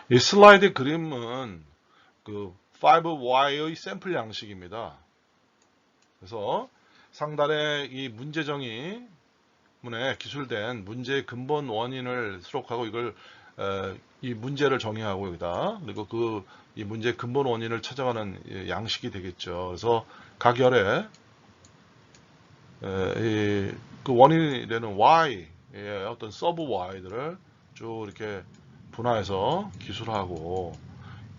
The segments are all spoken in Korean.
이 슬라이드 그림은 그 5Y의 샘플 양식입니다. 그래서 상단에 이 문제정의 문에 기술된 문제의 근본 원인을 수록하고 이걸 이 문제를 정의하고 여기다 그리고 이 문제의 근본 원인을 찾아가는 양식이 되겠죠. 그래서 각 열에 그 원인이 되는 Y의 어떤 서브 Y들을 쭉 이렇게 분화해서 기술하고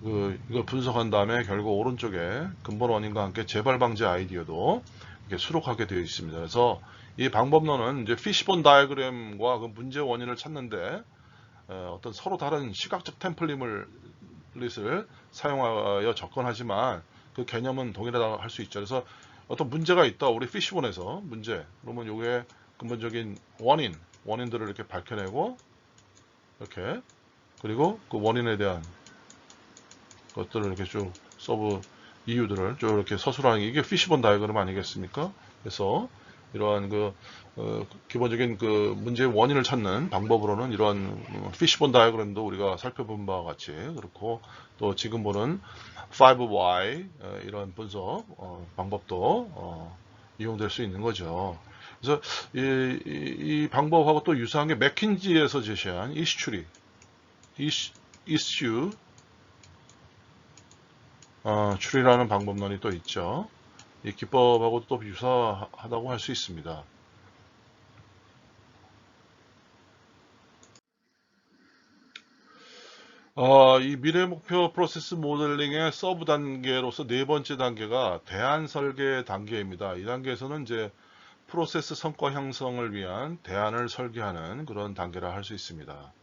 이걸 분석한 다음에 결국 오른쪽에 근본 원인과 함께 재발 방지 아이디어도 이렇게 수록하게 되어 있습니다. 그래서 이 방법론은 이제 피시본 다이어그램과 그 문제 원인을 찾는데 어떤 서로 다른 시각적 템플릿을 사용하여 접근하지만 그 개념은 동일하다고 할 수 있죠. 그래서 어떤 문제가 있다. 우리 피시본에서 문제. 그러면 요게 근본적인 원인들을 이렇게 밝혀내고 이렇게 그리고 그 원인에 대한 것들을 이렇게 쭉 서브 이유들을 쭉 이렇게 서술하는 게 이게 피시본 다이어그램 아니겠습니까? 그래서 이러한 기본적인 그 문제의 원인을 찾는 방법으로는 이러한 피시본 다이어그램도 우리가 살펴본 바와 같이 그렇고 또 지금 보는 5Y 이런 분석 방법도 이용될 수 있는 거죠. 그래서 이 방법하고 또 유사한 게 맥킨지에서 제시한 이슈 추리라는 방법론이 또 있죠. 이 기법하고 또 유사하다고 할 수 있습니다. 이 미래 목표 프로세스 모델링의 서브 단계로서 네 번째 단계가 대안 설계 단계입니다. 이 단계에서는 이제 프로세스 성과 형성을 위한 대안을 설계하는 그런 단계라 할 수 있습니다.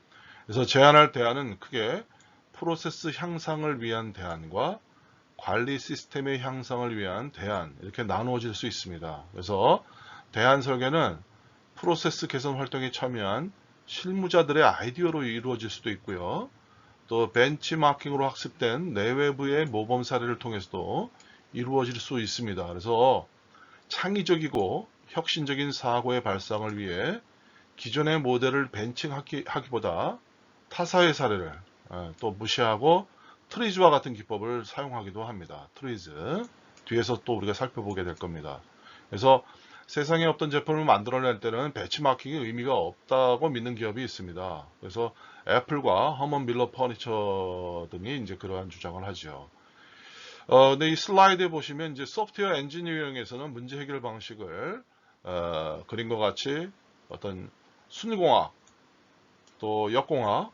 그래서 제안할 대안은 크게 프로세스 향상을 위한 대안과 관리 시스템의 향상을 위한 대안 이렇게 나누어질 수 있습니다. 그래서 대안 설계는 프로세스 개선 활동에 참여한 실무자들의 아이디어로 이루어질 수도 있고요. 또 벤치마킹으로 학습된 내외부의 모범 사례를 통해서도 이루어질 수 있습니다. 그래서 창의적이고 혁신적인 사고의 발상을 위해 기존의 모델을 벤칭하기보다 타사의 사례를 또 무시하고 트리즈와 같은 기법을 사용하기도 합니다. 트리즈 뒤에서 또 우리가 살펴보게 될 겁니다. 그래서 세상에 없던 제품을 만들어낼 때는 배치마킹이 의미가 없다고 믿는 기업이 있습니다. 그래서 애플과 허먼 밀러 퍼니처 등이 이제 그러한 주장을 하죠. 근데 이 슬라이드에 보시면 이제 소프트웨어 엔지니어링에서는 문제 해결 방식을 그림과 같이 어떤 순공학, 또 역공학,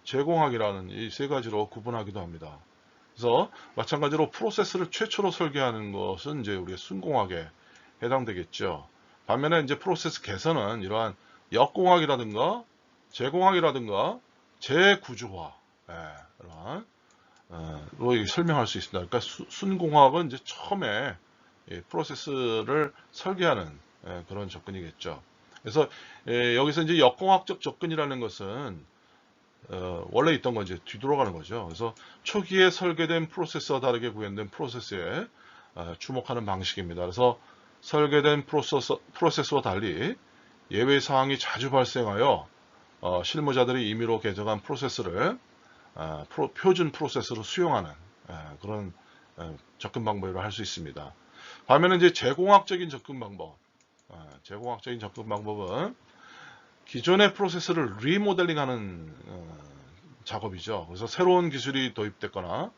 제공학이라는 이 세 가지로 구분하기도 합니다. 그래서 마찬가지로 프로세스를 최초로 설계하는 것은 이제 우리가 순공학에 해당되겠죠. 반면에 이제 프로세스 개선은 이러한 역공학이라든가 제공학이라든가 재구조화 이러한 로 설명할 수 있습니다. 그러니까 순공학은 이제 처음에 프로세스를 설계하는 그런 접근이겠죠. 그래서 여기서 이제 역공학적 접근이라는 것은 원래 있던 건 이제 뒤돌아가는 거죠. 그래서 초기에 설계된 프로세스와 다르게 구현된 프로세스에 주목하는 방식입니다. 그래서 설계된 프로세스와 달리 예외 사항이 자주 발생하여 실무자들이 임의로 개정한 프로세스를 표준 프로세스로 수용하는 그런 접근 방법이라고 할 수 있습니다. 반면에 이제 제공학적인 접근 방법은 기존의 프로세스를 리모델링하는 작업이죠. 그래서 새로운 기술이 도입됐거나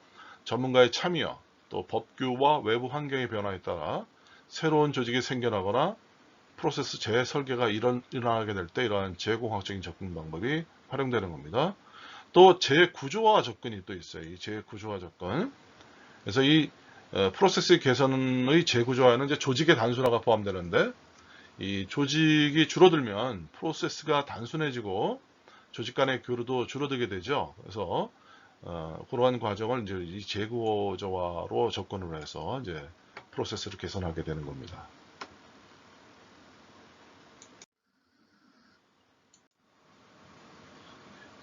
전문가의 참여, 또 법규와 외부 환경의 변화에 따라 새로운 조직이 생겨나거나 프로세스 재설계가 일어나게 될 때 이러한 재공학적인 접근 방법이 활용되는 겁니다. 또 재구조화 접근이 또 있어요. 이 재구조화 접근. 그래서 이 프로세스 개선의 재구조화에는 이제 조직의 단순화가 포함되는데 이 조직이 줄어들면 프로세스가 단순해지고 조직 간의 교류도 줄어들게 되죠. 그래서 그러한 과정을 이제 이 재구조화로 접근을 해서 이제 프로세스를 개선하게 되는 겁니다.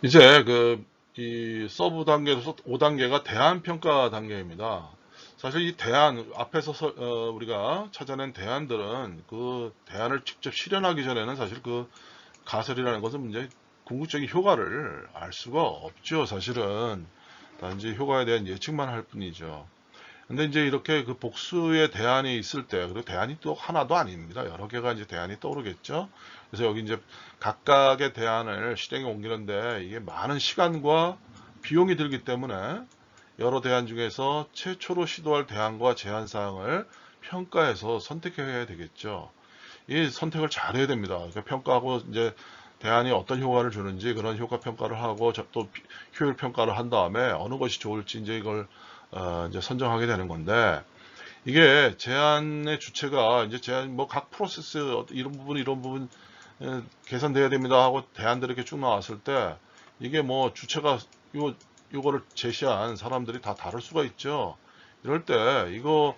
이제 이 서브 단계에서 5단계가 대안 평가 단계입니다. 사실 이 앞에서 우리가 찾아낸 대안들은 그 대안을 직접 실현하기 전에는 사실 그 가설이라는 것은 이제 궁극적인 효과를 알 수가 없죠. 사실은 단지 효과에 대한 예측만 할 뿐이죠. 근데 이제 이렇게 그 복수의 대안이 있을 때, 그리고 대안이 또 하나도 아닙니다. 여러 개가 이제 대안이 떠오르겠죠. 그래서 여기 이제 각각의 대안을 실행에 옮기는데 이게 많은 시간과 비용이 들기 때문에 여러 대안 중에서 최초로 시도할 대안과 제한 사항을 평가해서 선택해야 되겠죠. 이 선택을 잘 해야 됩니다. 그러니까 평가하고 이제 대안이 어떤 효과를 주는지 그런 효과 평가를 하고 또 효율 평가를 한 다음에 어느 것이 좋을지 이제 이걸 이제 선정하게 되는 건데, 이게 제안의 주체가 이제 제안 뭐 각 프로세스 이런 부분 개선돼야 됩니다 하고 대안들이 이렇게 쭉 나왔을 때 이게 뭐 주체가 요거를 제시한 사람들이 다 다를 수가 있죠. 이럴 때 이거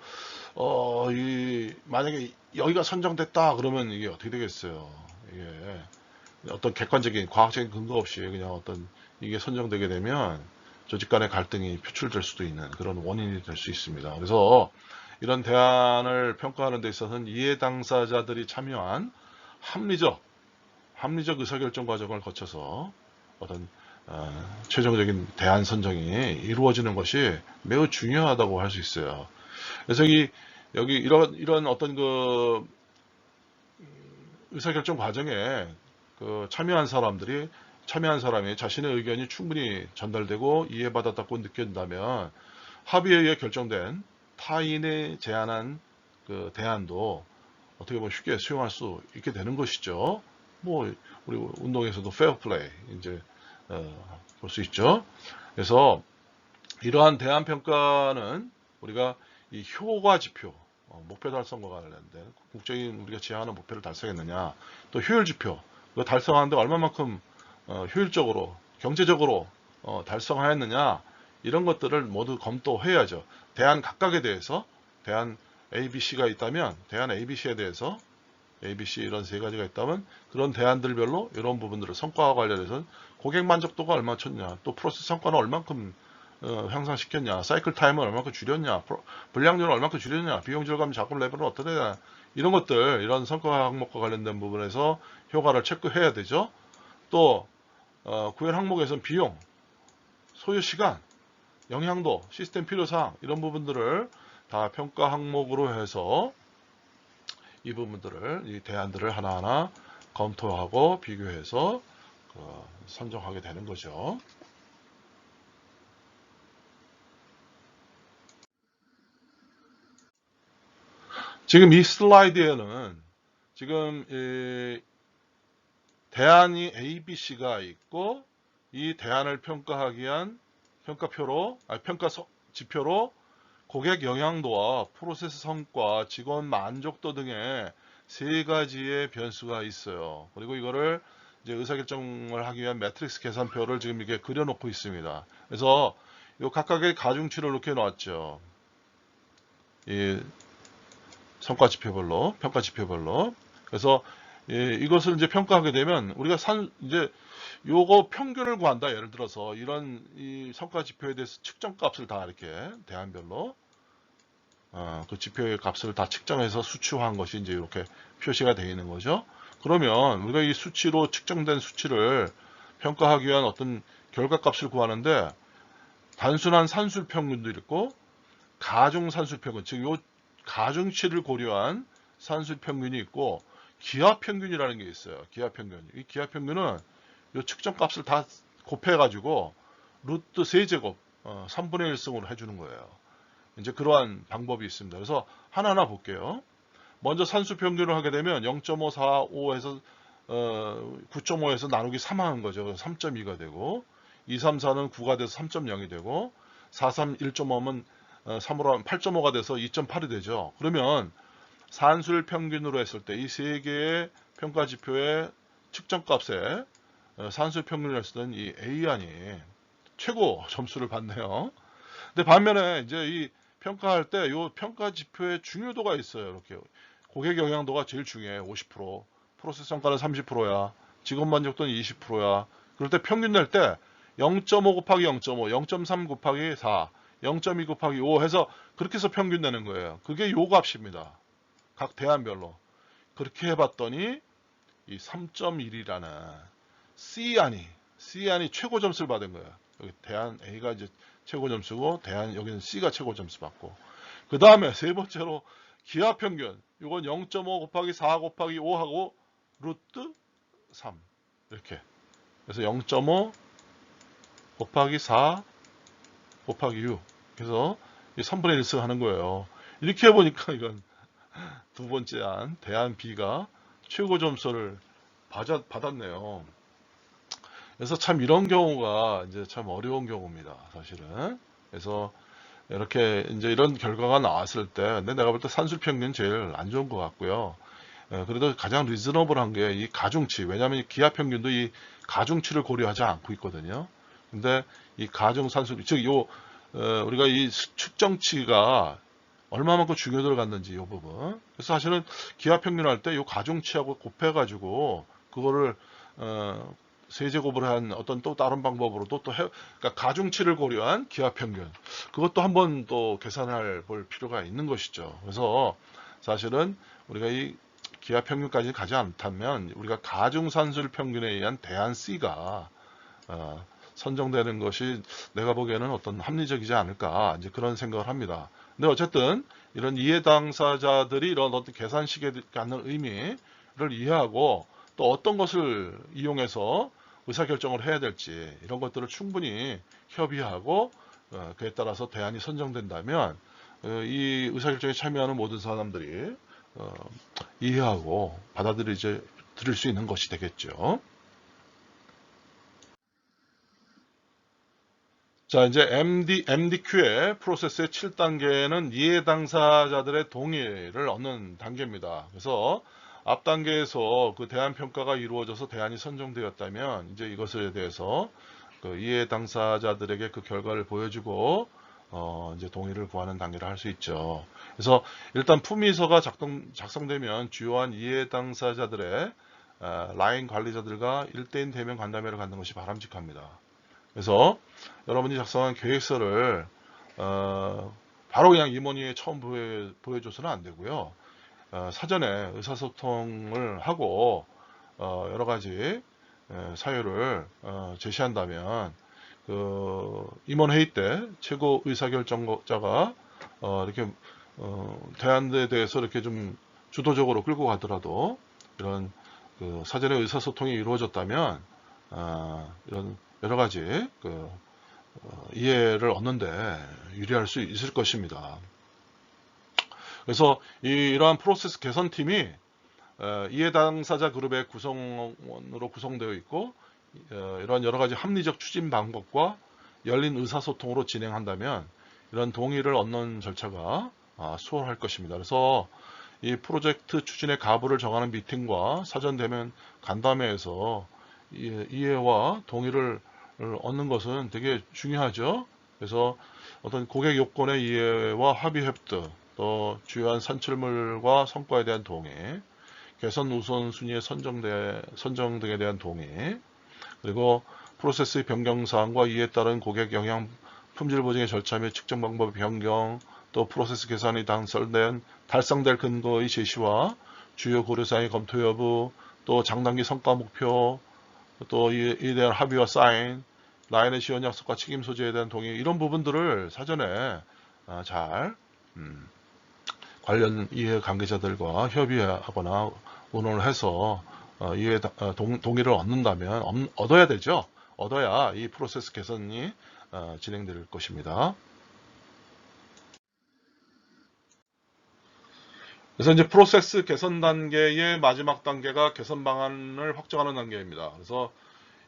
만약에 여기가 선정됐다 그러면 이게 어떻게 되겠어요? 이게 어떤 객관적인 과학적인 근거 없이 그냥 어떤 이게 선정되게 되면 조직 간의 갈등이 표출될 수도 있는 그런 원인이 될 수 있습니다. 그래서 이런 대안을 평가하는 데 있어서는 이해 당사자들이 참여한 합리적 의사결정 과정을 거쳐서 어떤 최종적인 대안 선정이 이루어지는 것이 매우 중요하다고 할 수 있어요. 그래서 여기 이런 어떤 그 의사결정 과정에 그 참여한 사람이 자신의 의견이 충분히 전달되고 이해받았다고 느낀다면 합의에 의해 결정된 타인의 제안한 그 대안도 어떻게 보면 쉽게 수용할 수 있게 되는 것이죠. 뭐 우리 운동에서도 페어 플레이 이제 볼 수 있죠. 그래서 이러한 대안 평가는 우리가 이 효과 지표, 목표 달성과 관련된 국적인 우리가 지향하는 목표를 달성했느냐, 또 효율 지표, 그 달성하는데 얼마만큼 효율적으로, 경제적으로 달성하였느냐, 이런 것들을 모두 검토해야죠. 대안 각각에 대해서, 대안 ABC가 있다면 대안 ABC에 대해서 ABC 이런 세 가지가 있다면 그런 대안들별로 이런 부분들을 성과와 관련해서는 고객 만족도가 얼마 쳤냐, 또 프로세스 성과는 얼만큼 향상시켰냐, 사이클 타임은 얼마큼 줄였냐, 불량률은 얼마큼 줄였냐, 비용 절감 작업 레벨은 어떠냐, 이런 것들, 이런 성과 항목과 관련된 부분에서 효과를 체크해야 되죠. 또 구현 항목에서는 비용, 소요 시간, 영향도, 시스템 필요사항 이런 부분들을 다 평가 항목으로 해서 이 부분들을, 이 대안들을 하나하나 검토하고 비교해서 선정하게 되는 거죠. 지금 이 슬라이드에는 지금 이 대안이 ABC가 있고 이 대안을 평가하기 위한 평가표로, 평가 지표로 고객 영향도와 프로세스 성과, 직원 만족도 등의 세 가지의 변수가 있어요. 그리고 이거를 이제 의사결정을 하기 위한 매트릭스 계산표를 지금 이렇게 그려놓고 있습니다. 그래서 이 각각의 가중치를 이렇게 놨죠. 이 성과 지표별로, 평가 지표별로. 그래서 이것을 이제 평가하게 되면 우리가 이제 요거 평균을 구한다. 예를 들어서 이런 이 성과 지표에 대해서 측정값을 다 이렇게 대안별로 그 지표의 값을 다 측정해서 수치화한 것이 이제 이렇게 표시가 되어 있는 거죠. 그러면 우리가 이 수치로 측정된 수치를 평가하기 위한 어떤 결과값을 구하는데 단순한 산술 평균도 있고 가중 산술 평균, 즉 요 가중치를 고려한 산술 평균이 있고 기하 평균이라는 게 있어요. 기하 평균. 이 기하 평균은 요 측정 값을 다 곱해 가지고 루트 세제곱 3분의 1승으로 해주는 거예요. 이제 그러한 방법이 있습니다. 그래서 하나하나 볼게요. 먼저 산수 평균을 하게 되면 0.545에서 9.5에서 나누기 3 하는 거죠. 3.2가 되고 2, 3, 4는 9가 돼서 3.0이 되고 4, 3, 1.5면 3으로 하면 8.5가 돼서 2.8이 되죠. 그러면 산술 평균으로 했을 때 이 세 개의 평가 지표의 측정값에 산술 평균을 했을 때는 이 A안이 최고 점수를 받네요. 근데 반면에 이제 이 평가할 때 이 평가 지표의 중요도가 있어요. 이렇게 고객 영향도가 제일 중요해. 50%, 프로세스 성과는 30%야. 직원 만족도는 20%야. 그럴 때 평균 낼 때 0.5 곱하기 0.5, 0.3 곱하기 4, 0.2 곱하기 5 해서 그렇게 해서 평균 내는 거예요. 그게 요 값입니다. 각 대안별로. 그렇게 해봤더니 이 3.1이라는 C안이 최고 점수를 받은 거예요. 여기 대안 A가 이제 최고 점수고 대안 여기는 C가 최고 점수 받고 그 다음에 세 번째로 기하 평균 이건 0.5 곱하기 4 곱하기 5하고 루트 3 이렇게 그래서 0.5 곱하기 4 곱하기 6 그래서 3분의 1승 하는 거예요. 이렇게 해보니까 이건 두 번째 안 대안 B가 최고 점수를 받았네요. 그래서 참 이런 경우가 이제 참 어려운 경우입니다, 사실은. 그래서 이렇게 이제 이런 결과가 나왔을 때, 근데 내가 볼 때 산술 평균 제일 안 좋은 것 같고요. 그래도 가장 리즈너블한 게 이 가중치, 왜냐하면 이 기하 평균도 이 가중치를 고려하지 않고 있거든요. 근데 이 가중 산술, 즉 우리가 이 측정치가 얼마만큼 중요도를 갖는지 이 부분. 그래서 사실은 기하 평균 할 때 이 가중치하고 곱해가지고 그거를 세제곱을 한 어떤 또 다른 방법으로도 그러니까 가중치를 고려한 기하 평균 그것도 한번 또 계산할 볼 필요가 있는 것이죠. 그래서 사실은 우리가 이 기하 평균까지 가지 않다면 우리가 가중산술 평균에 의한 대안 C가 선정되는 것이 내가 보기에는 어떤 합리적이지 않을까 이제 그런 생각을 합니다. 근데 어쨌든 이런 이해 당사자들이 이런 어떤 계산식에 갖는 의미를 이해하고 또 어떤 것을 이용해서 의사결정을 해야 될지 이런 것들을 충분히 협의하고 그에 따라서 대안이 선정된다면 이 의사결정에 참여하는 모든 사람들이 이해하고 받아들일 수 있는 것이 되겠죠. 자, 이제 MDQ의 프로세스의 7단계는 이해 당사자들의 동의를 얻는 단계입니다. 그래서 앞 단계에서 그 대안 평가가 이루어져서 대안이 선정되었다면 이제 이것에 대해서 그 이해 당사자들에게 그 결과를 보여주고 이제 동의를 구하는 단계를 할 수 있죠. 그래서 일단 품위서가 작성되면 주요한 이해 당사자들의 라인 관리자들과 1대1 대면 간담회를 갖는 것이 바람직합니다. 그래서 여러분이 작성한 계획서를 바로 그냥 임원회에 처음 보여줘서는 안 되고요. 사전에 의사소통을 하고 여러 가지 사유를 제시한다면 그 임원회의 때 최고 의사결정자가 이렇게 대안에 대해서 이렇게 좀 주도적으로 끌고 가더라도 이런 그 사전에 의사소통이 이루어졌다면 이런 여러 가지 이해를 얻는데 유리할 수 있을 것입니다. 그래서 이러한 프로세스 개선팀이 이해 당사자 그룹의 구성원으로 구성되어 있고 이런 여러 가지 합리적 추진 방법과 열린 의사소통으로 진행한다면 이런 동의를 얻는 절차가 수월할 것입니다. 그래서 이 프로젝트 추진의 가부를 정하는 미팅과 사전 대면 간담회에서 이해와 동의를 얻는 것은 되게 중요하죠. 그래서 어떤 고객 요건의 이해와 합의 획득, 또 주요한 산출물과 성과에 대한 동의, 개선 우선순위의 선정 등에 대한 동의, 그리고 프로세스의 변경 사항과 이에 따른 고객 영향 품질 보증의 절차 및 측정 방법 변경, 또 프로세스 개선이 달성될 근거의 제시와 주요 고려사항의 검토 여부, 또 장단기 성과 목표, 또 이에 대한 합의와 사인, 라인의 지원 약속과 책임 소재에 대한 동의 이런 부분들을 사전에 잘 관련 이해 관계자들과 협의하거나 의논을 해서 동의를 얻어야 되죠. 얻어야 이 프로세스 개선이 진행될 것입니다. 그래서 이제 프로세스 개선 단계의 마지막 단계가 개선 방안을 확정하는 단계입니다. 그래서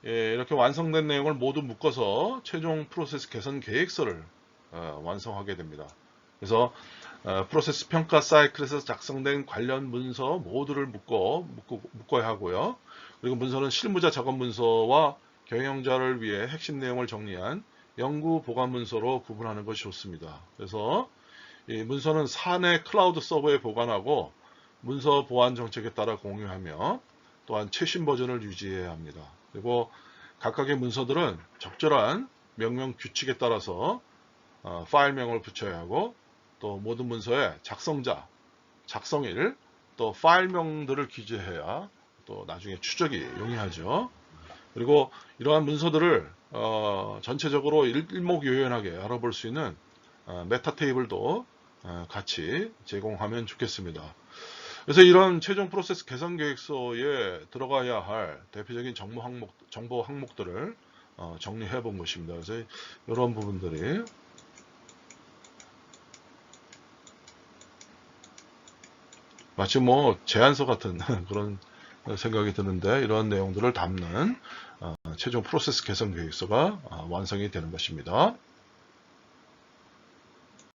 이렇게 완성된 내용을 모두 묶어서 최종 프로세스 개선 계획서를 완성하게 됩니다. 그래서 프로세스 평가 사이클에서 작성된 관련 문서 모두를 묶어야 하고요. 그리고 문서는 실무자 작업 문서와 경영자를 위해 핵심 내용을 정리한 연구 보관 문서로 구분하는 것이 좋습니다. 그래서 이 문서는 사내 클라우드 서버에 보관하고 문서 보안 정책에 따라 공유하며 또한 최신 버전을 유지해야 합니다. 그리고 각각의 문서들은 적절한 명령 규칙에 따라서 파일명을 붙여야 하고 또 모든 문서에 작성자, 작성일, 또 파일명들을 기재해야 또 나중에 추적이 용이하죠. 그리고 이러한 문서들을 전체적으로 일목요연하게 알아볼 수 있는 메타 테이블도 같이 제공하면 좋겠습니다. 그래서 이런 최종 프로세스 개선 계획서에 들어가야 할 대표적인 정보 항목들을 정리해 본 것입니다. 그래서 이런 부분들이 마치 뭐 제안서 같은 그런 생각이 드는데, 이런 내용들을 담는 최종 프로세스 개선 계획서가 완성이 되는 것입니다.